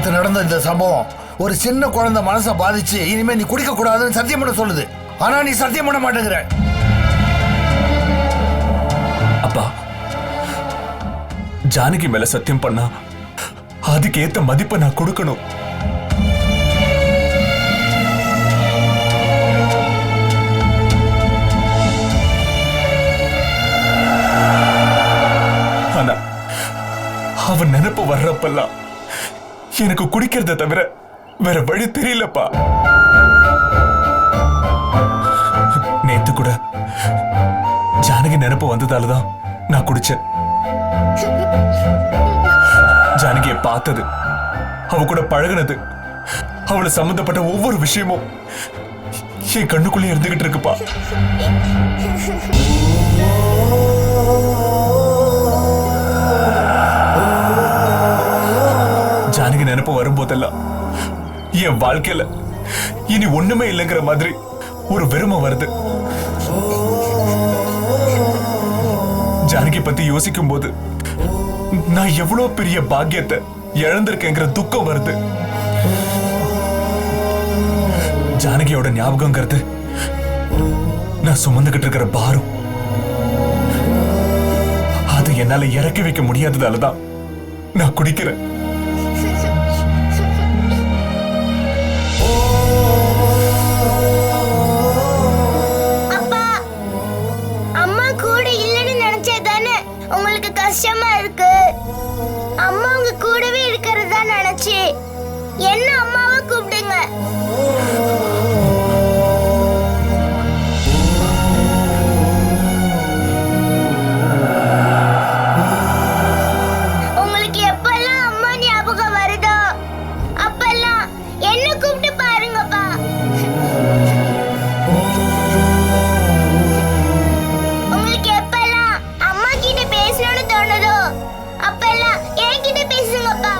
நேத்து நடந்த இந்த சம்பவம் ஒரு சின்ன குழந்தை மனசை பாதிச்சு இனிமே நீ குடிக்க கூடாதுன்னு சத்தியம் பண்ண சொல்லுது. ஆனா நீ சத்தியம் பண்ண மாட்டேங்கிற. அப்பா, ஜானகி மேல சத்தியம் பண்ணா அதுக்கு ஏத்த மதிப்பை நான் கொடுக்கணும். ஆனா அவன் நினைப்பு வர்றப்பெல்லாம் எனக்கு குடிக்கிறத தவிர வேற வழி தெரியலப்பா. நேத்து கூட ஜானகி நினைப்பு வந்ததாலதான் நான் குடிச்சேன். ஜானகியை பார்த்தது, அவ கூட பழகினது, அவளை சம்பந்தப்பட்ட ஒவ்வொரு விஷயமும் என் கண்ணுக்குள்ளே இருந்துகிட்டு இருக்குப்பா. ஜானகி நினைப்பு வரும்போதெல்லாம் என் வாழ்க்கையில இனி ஒண்ணுமே இல்லைங்கிற மாதிரி ஒரு வெறுமை வருது. ஜானகி பத்தி யோசிக்கும் போது நான் எவ்வளவு பெரிய பாக்கியத்தை இழந்திருக்கேங்கிற துக்கம் வருது. ஜானகியோட ஞாபகங்கிறது நான் சுமந்துகிட்டு இருக்கிற பாரம். அது என்னால இறக்கி வைக்க முடியாததாலதான் நான் குடிக்கிறேன். கஷ்டமா இருக்கு. அம்மா உங்க கூடவே இருக்கிறதா நினைச்சு என்ன அம்மாவை கூப்பிடுங்க. உங்களுக்கு எப்பெல்லாம் அம்மா ஞாபகம் வருதோ அப்பெல்லாம் என்ன கூப்பிட்டு பாருங்கப்பா. உங்களுக்கு எப்பெல்லாம் அம்மா கிட்ட பேசணும்னு தோணுதோ அப்பெல்லாம் என்கிட்ட பேசுங்கப்பா.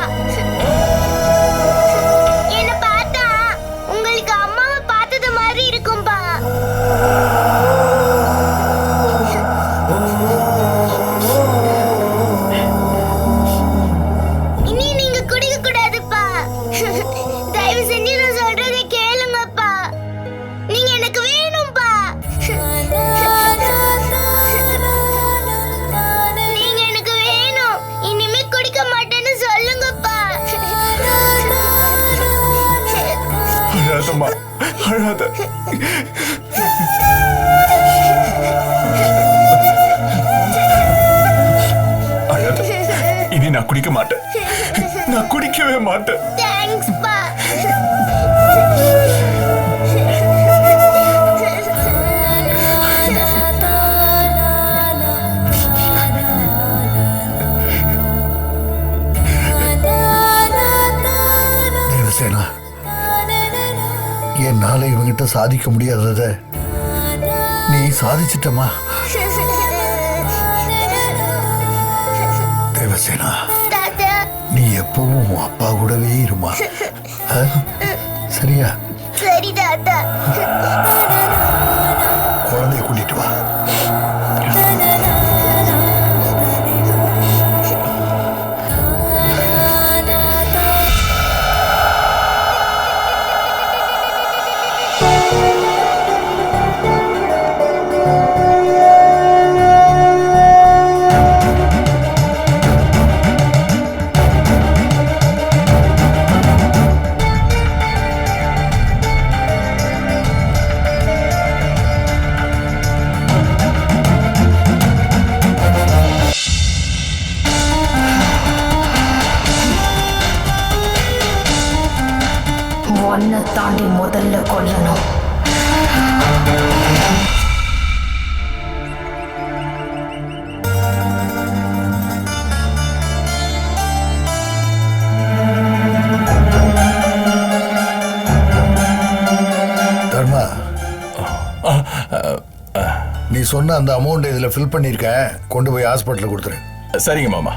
என்ன பார்த்தா உங்களுக்கு அம்மாவை பார்த்தது மாதிரி இருக்கும்பா. இனி நீங்க குடிக்க கூடாதுப்பா. தயவு செஞ்சு நான் சொல்றதை கேளுங்கப்பா. நீங்க எனக்கு வேணும்பா. நீங்க எனக்கு வேணும். இனிமே குடிக்க மாட்டேன்னு சொல்லுங்கப்பா. அழாதம்மா, அழாத. அழாத. இனி நான் குடிக்க மாட்டேன். நான் குடிக்கவே மாட்டேன். தேங்க்ஸ்ப்பா. தேவசேனா, என்னால இவங்கிட்ட சாதிக்க முடியாதத நீ சாதிச்சிட்டமா. தேவசேனா, தாத்தா, நீ எப்பவும் உன் அப்பா கூடவே இருமா. சரியா? சரி தாத்தா. குழந்தைய கூட்டிட்டு வா. ஒன்னை தாண்டி முதல்ல கொல்லணும். தர்மா, நீ சொன்ன அந்த அமௌண்ட் இதுல ஃபில் பண்ணிருக்க, கொண்டு போய் ஹாஸ்பிட்டல் கொடுத்துரு. சரிங்க மாமா.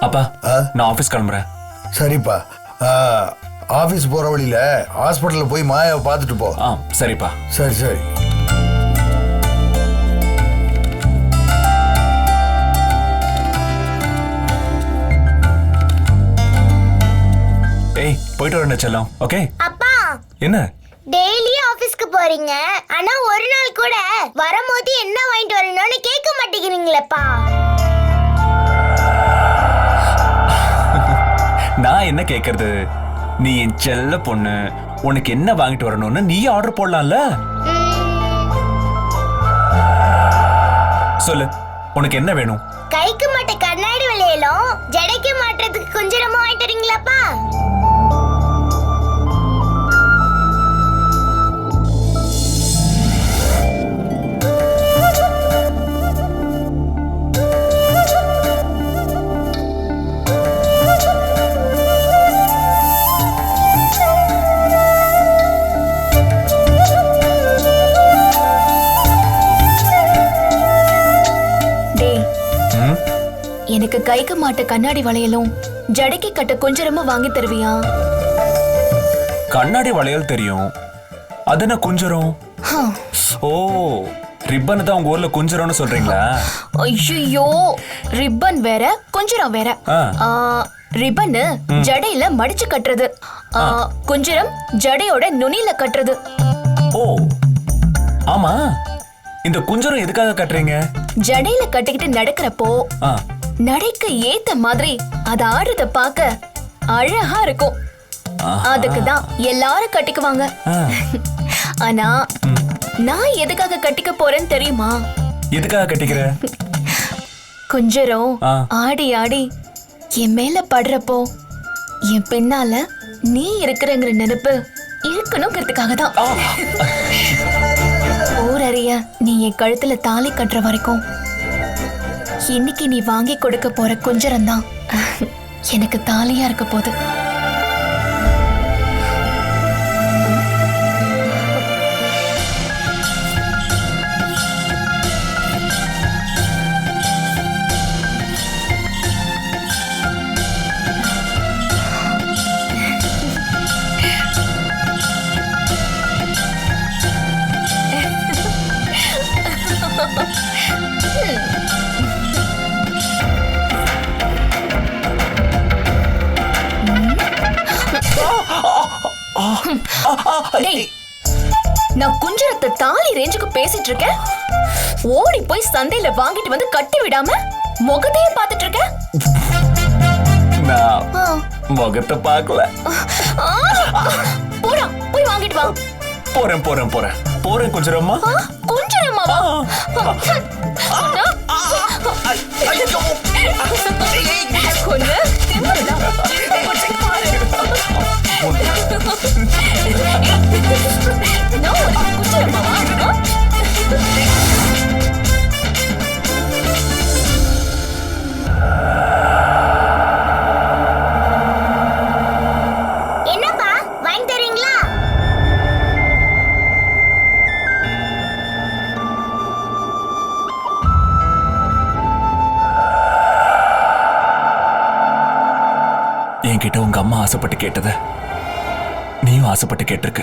அப்பா, நான் ஆபீஸ் கிளம்புறேன். சரிப்பா. ஆபீஸ் போற வழியில ஹாஸ்பிட்டல்ல போய் மாயாவை பார்த்துட்டு போ. சரிப்பா. சரி சரி. ஏய் போயிட்டு வரணும் செல்லம். ஓகே. அப்பா என்ன டெய்லி ஆபீஸ்க்கு போறீங்க, ஆனா ஒரு நாள் கூட வரும்போது என்ன வாங்கிட்டு வரணும்னு கேட்க மாட்டேங்கிறீங்களேப்பா. நான் என்ன கேக்குறது? நீ என் செல்ல பொண்ணு, உனக்கு என்ன வாங்கிட்டு வரணும்னு நீ ஆர்டர் போடலாம்ல. சொல்லு, உனக்கு என்ன வேணும்? கைக்கு மாட்ட கண்ணாடி வளையலும் ஜடைக்கு மாட்டுறதுக்கு கொஞ்சம் வாங்கிட்டு வரீங்களாப்பா? எனக்கு கைக்கு மாட்ட கண்ணாடி வளையலும் ஜடைக்கு கட்ட குஞ்சரமும் வாங்கி தருவியா? கண்ணாடி வளையல் தெரியும், அது என்ன குஞ்சரம்? ஓ, ரிப்பன் தான் உங்க ஊர்ல குஞ்சரம்னு சொல்றீங்களா? ஐயோ, ரிப்பன் வேற குஞ்சரம் வேற. ரிப்பன் ஜடையில மடிச்சு கட்டுறது, குஞ்சரம் ஜடையோட நுனியில கட்டுறது. ஓ ஆமா, இந்த குஞ்சரம் எதுக்காக கட்டுறீங்க? ஜடையில கட்டிக்கிட்டு நடக்கிறப்போ நடைக்கு ஏத்த மாதிரி அது ஆடுறத பார்க்க அழகா இருக்கும். அதுக்கு தான் எல்லாரும் கட்டிக்குவாங்க. ஆனா நான் எதுக்காக கட்டிக்க போறேன்னு தெரியுமா? எதுக்காக கட்டிக்கிற? குஞ்சரம் ஆடி ஆடி என் மேல படுறப்போ என் பின்னால நீ இருக்கிறங்கிற நினைப்பு இருக்கணுங்கிறதுக்காக தான். ஊரறிய நீ என் கழுத்துல தாலி கட்டுற வரைக்கும் இன்னைக்கு நீ வாங்கி கொடுக்க போற குஞ்சரம் தான் எனக்கு தாலியா இருக்க போகுது. நான் குஞ்சரத்தை தாலி ரேஞ்சுக்கு பேசிட்டு இருக்கேன், ஓடி போய் சந்தையில வாங்கிட்டு வந்து கட்டி விடாம முகத்தையே பார்த்துட்டு இருக்க. நான் முகத்தை பார்க்கல. போடா, போய் வாங்கிட்டு வா. போறேன் போறேன் போறேன் போறேன். குஞ்சரம்மா, குஞ்சரம்மாவா? கொஞ்சம் திமிருடா. என்னப்பா வாங்கி தரீங்களா? என்கிட்ட உங்க அம்மா ஆசைப்பட்டு கேட்டத நீயும் ஆசைப்பட்டு கேட்டிருக்க.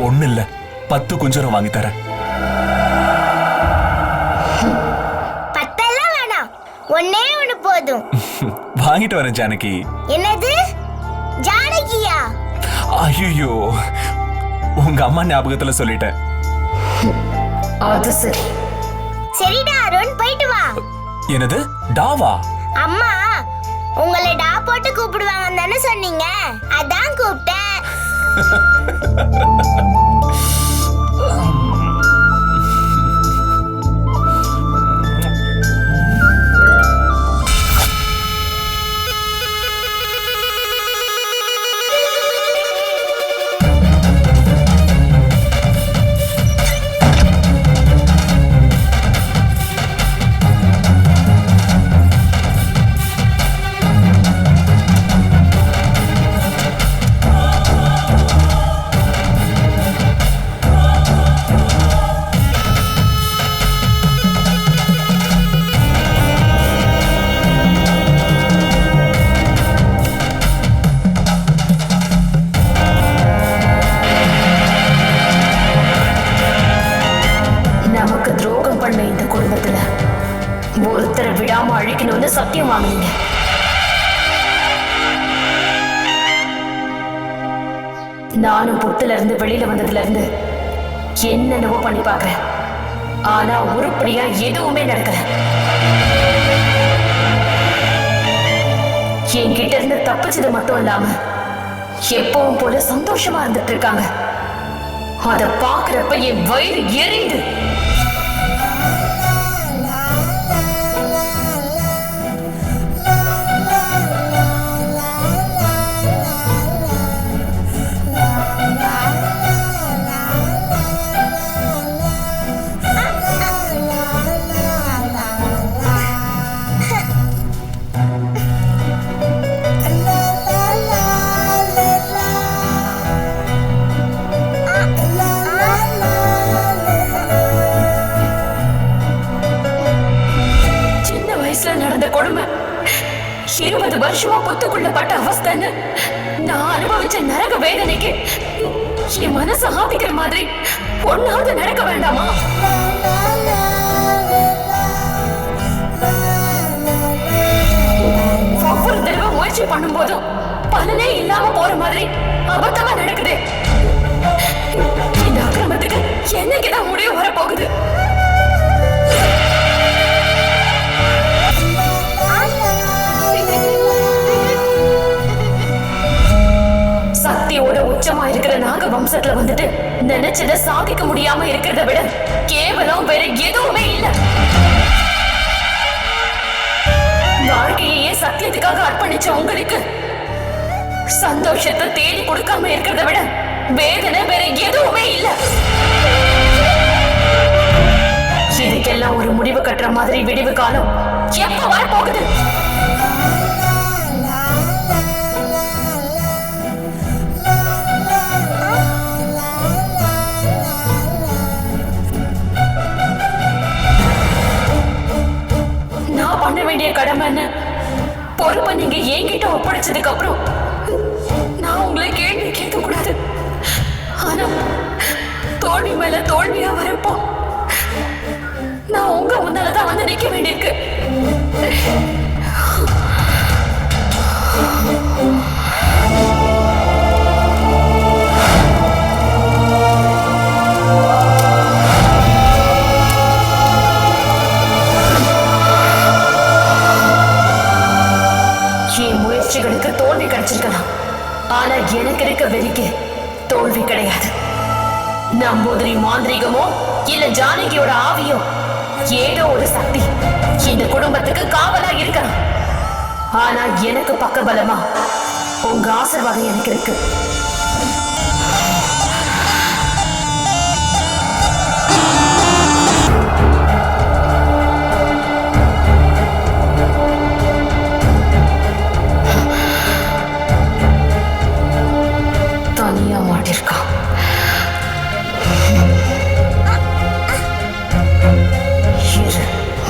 ஒண்ணு இல்ல, 10 குஞ்சரம் வாங்கி தரேன். 10 எல்லாம் வேணாம், ஒண்ணே ஒண்ணு போதும். வாங்கிட்டு வரேன் ஜானகி. என்னது ஜானகியா? ஐயோ, உங்க அம்மா ஞாபகத்துல சொல்லிட்டேன். அது சரி. சரிடா அருண், போயிட்டு வா. என்னது டாவா? அம்மா உங்களை டா போட்டு கூப்பிடுவாங்கன்னு தானே சொன்னீங்க, அதான் கூப்பிட்டேன். வந்து சத்தியம் வாங்குனீங்க. நானும் புத்துல இருந்து வெளியில வந்ததுல இருந்து என்னென்னவோ பண்ணி பாக்குறேன். ஆனா உருப்படியா எதுவுமே நடக்கல. என்கிட்ட இருந்து தப்பிச்சது மட்டும் இல்லாம எப்பவும் போல சந்தோஷமா இருந்துட்டு இருக்காங்க. அத பாக்குறப்ப என் வயிறு எரியுது. நடந்த கொடுமை 20 வருஷமா புத்துக்குள்ள பட்ட அவஸ்தைன்னு நான் அனுபவிச்ச நரக வேதனைக்கு என் மனசு ஆதிக்கிற மாதிரி ஒன்னாவது நடக்க வேண்டாமா? ஒவ்வொரு தடவை முயற்சி பண்ணும் போதும் பலனே இல்லாம போற மாதிரி அபத்தமா நடக்குது. இந்த அக்கிரமத்துக்கு என்னைக்குதான் முடிவு வரப்போகுது? சக்தியோட உச்சமா இருக்கிற நாக வம்சத்துல வந்துட்டு நினைச்சத சாதிக்க முடியாம இருக்கிறத விட கேவலம் வேற எதுவுமே இல்ல. வாழ்க்கையே சத்தியத்துக்காக அர்ப்பணிச்ச உங்களுக்கு சந்தோஷத்தை தேடி கொடுக்காம இருக்கிறத விட வேதனை வேற எதுவுமே இல்ல. இதுக்கெல்லாம் ஒரு முடிவு கட்டுற மாதிரி விடிவு காலம் எப்ப வரப்போகுது? பண்ண வேண்டிய கடமைன்னு பொறுப்பை நீங்க என்கிட்ட ஒப்படைச்சதுக்கு அப்புறம் நான் உங்களை கேள்வி கேட்க கூடாது. ஆனா தோல்வி மேல தோல்வியா வரப்போ நான் உங்க முன்னாலதான் வந்து நிக்க வேண்டியிருக்கு. முயற்சிகளுக்கு தோல்வி கிடைச்சிருக்கலாம். ஆனா எனக்கு இருக்க வெறிக்கு தோல்வி கிடையாது. நம்பூதிரி மாந்திரிகமோ இல்ல ஜானகியோட ஆவியோ ஏதோ ஒரு சக்தி இந்த குடும்பத்துக்கு காவலா இருக்கலாம். ஆனா எனக்கு பக்கபலமா உங்க ஆசீர்வாதம் எனக்கு இருக்கு. தனியா மாட்டிருக்கான்.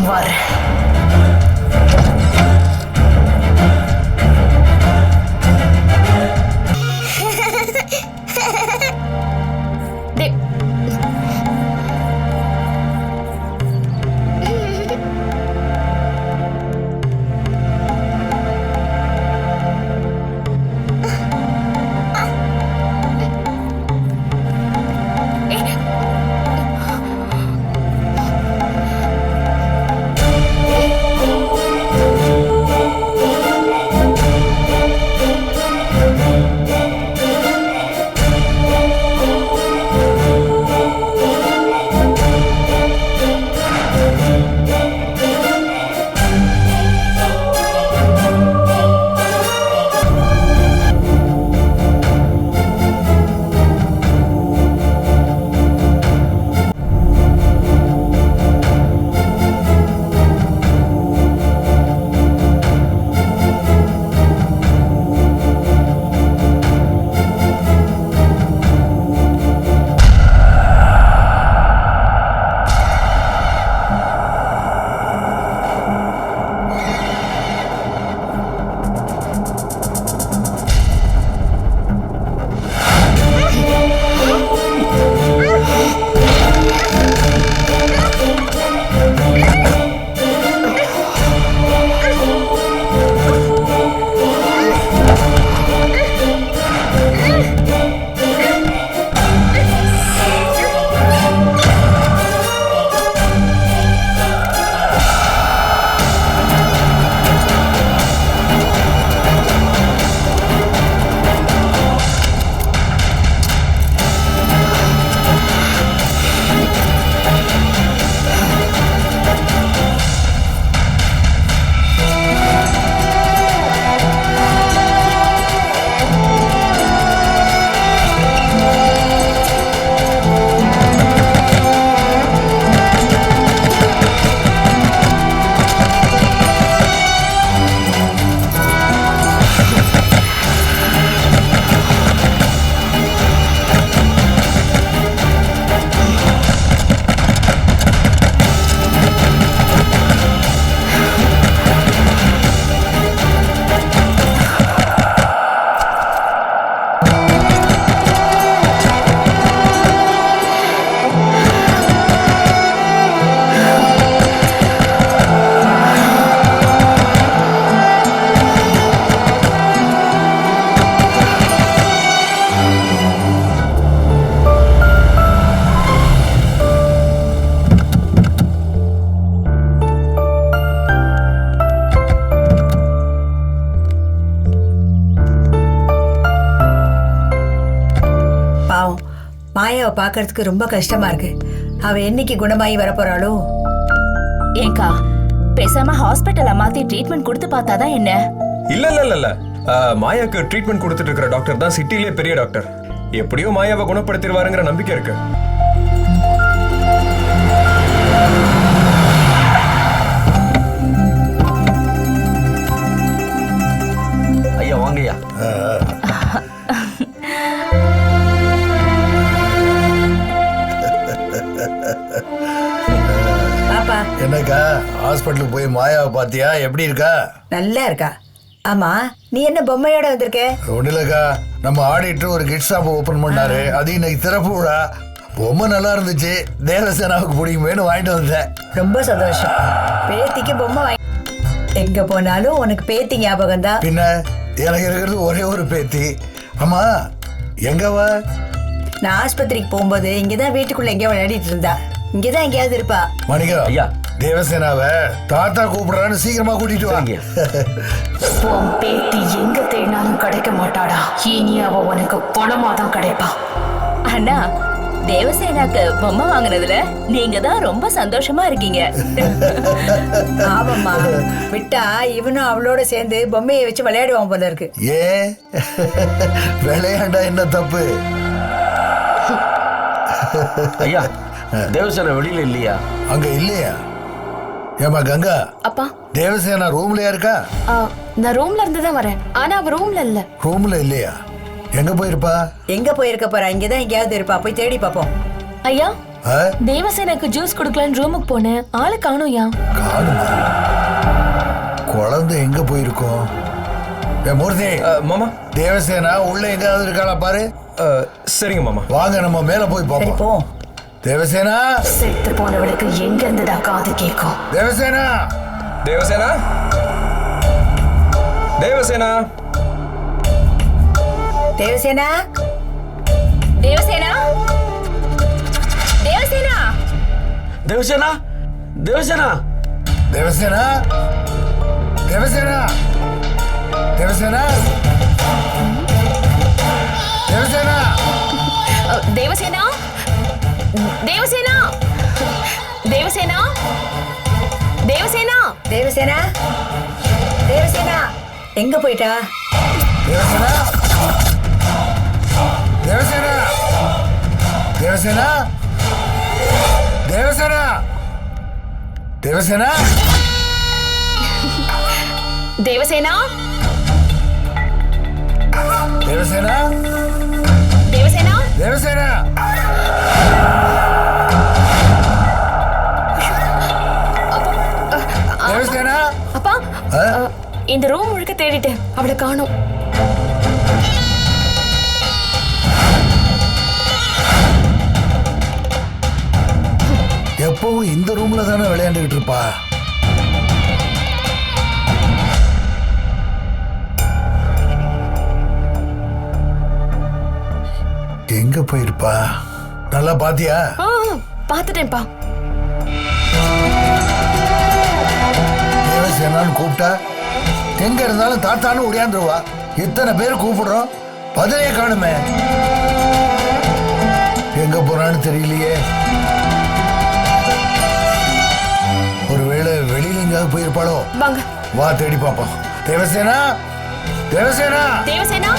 வரேன். மாயாவை பார்க்கறதுக்கு ரொம்ப கஷ்டமா இருக்கு. அவ என்னைக்கு குணமாயி வரப்போறாளோ? ஏங்கா பேசாம ஹாஸ்பிட்டல்ல மாத்தி ட்ரீட்மெண்ட் கொடுத்து பார்த்தாதான் என்ன? இல்ல மாயாக்கு ட்ரீட்மெண்ட் கொடுத்துட்டு இருக்கிற டாக்டர் தான் சிட்டிலே பெரிய டாக்டர். எப்படியோ மாயாவை குணப்படுத்திடுவாருங்கிற நம்பிக்கை இருக்கு. ஐயா வாங்கய்யா. பாப்பா என்னக்கா ஹாஸ்பிட்டலுக்கு போய் மாயாவை பாத்தியா? எப்படி இருக்கா? நல்லா இருக்கா. ஆமா, நீ என்ன பொம்மையோட வந்திருக்க? ஒண்ணு இல்லக்கா, நம்ம ஆடிட்டர் ஒரு கிட் ஷாப் ஓபன் பண்ணாரு. அது இன்னைக்கு திறப்பு விழா. ரொம்ப நல்லா இருந்துச்சு. தேவசேனாவுக்கு பிடிக்குமேனு வாங்கிட்டு வந்தேன். ரொம்ப சந்தோஷம். பேத்திக்கு பொம்மை வாங்கி எங்க போனாலும் உனக்கு பேத்தி ஞாபகம் தான். பின்ன எனக்கு இருக்கிறது ஒரே ஒரு பேத்தி. ஆமா எங்கவா? நான் ஆஸ்பத்திரிக்கு போகும்போது இங்கதான் வீட்டுக்குள்ள எங்கேயோ விளையாடிட்டு இருந்தா. இங்கதான் எங்கேயாவது இருப்பா. மணிகா, ஐயா. தேவசேனாவை தாத்தா கூப்பிடுறான்னு சீக்கிரமா கூட்டிட்டு வாங்க. உன் பேத்தி எங்க தேடினாலும் கிடைக்க மாட்டாடா. இனி அவ உனக்கு பணமா தான் கிடைப்பா. அண்ணா தேவசேனாக்கு பொம்மை வாங்குனதுல நீங்க தான் ரொம்ப சந்தோஷமா இருக்கீங்க. ஆமாம்மா, விட்டா இவனும் அவளோட சேர்ந்து பொம்மையை வச்சு விளையாடுவான் போல இருக்கு. ஏ விளையாண்டா என்ன தப்பு? ஐயா தேவசேனா வெளியில இல்லையா? அங்க இல்லையா? ஏமா கங்கா, அப்பா தேவசேனா ரூம்லயா இருக்கா? நான் ரூம்ல இருந்து தான் வரேன். ஆனா அவ ரூம்ல இல்ல. ரூம்ல இல்லையா? எங்க போயிருப்பா? எங்க போயிருக்க போறா? இங்கதான் எங்கேயாவது இருப்பா. போய் தேடி பாப்போம். ஐயா ஆ? தேவசேனாக்கு ஜூஸ் குடுக்கலான்னு ரூமுக்கு போனேன். ஆளு காணோம்யா. காணுமா? குழந்தை எங்க போயிருக்கோம்? ஏ மூர்த்தி, மாமா. தேவசேனா உள்ள எங்காவது இருக்காளா பாரு. சரிங்க மாமா. வாங்க நம்ம மேல போய் சரி பார்ப்போம். போ. தேவசேனா, செத்து போனவளுக்கு எங்க இருந்துடா காது கேட்கும்? தேவசேனா, தேவசேனா, தேவசேனா, தேவசேனா, தேவசேனா, தேவசேனா, தேவசேனா, தேவசேனா, தேவசேனா, தேவசேனா, தேவசேனா, தேவசேனா, தேவசேனா, தேவசேனா, தேவசேனா, தேவசேனா, தேவசேனா, தேவசேனா எங்க போயிட்டா? தேவசேனா, தேவசேனா, தேவசேனா, தேவசேனா, தேவசேனா, தேவசேனா, தேவசேனா, தேவசேனா, தேவசேனா. தேவசேனா, அப்பா ஆ? இந்த ரூம் முழுக்க தேடிட்டேன். அவளை காணோம். எப்பவும் இந்த ரூம்ல தானே விளையாண்டுகிட்டு இருப்பா. எங்க போயிருப்பா? நல்லா பாத்தியா? பாத்துட்டேன்ப்பா. தேவசேனான்னு கூப்பிட்டா எங்க இருந்தாலும் தாத்தான்னு ஓடியாந்துருவா. எத்தனை பேர் கூப்பிடுறோம், பதிலே காணுமே. எங்க போறான்னு தெரியலையே. ஒருவேளை வெளியில எங்காவது போயிருப்பாளோ? வாங்க. வா தேடி பாப்போம். தேவசேனா, தேவசேனா, தேவசேனா,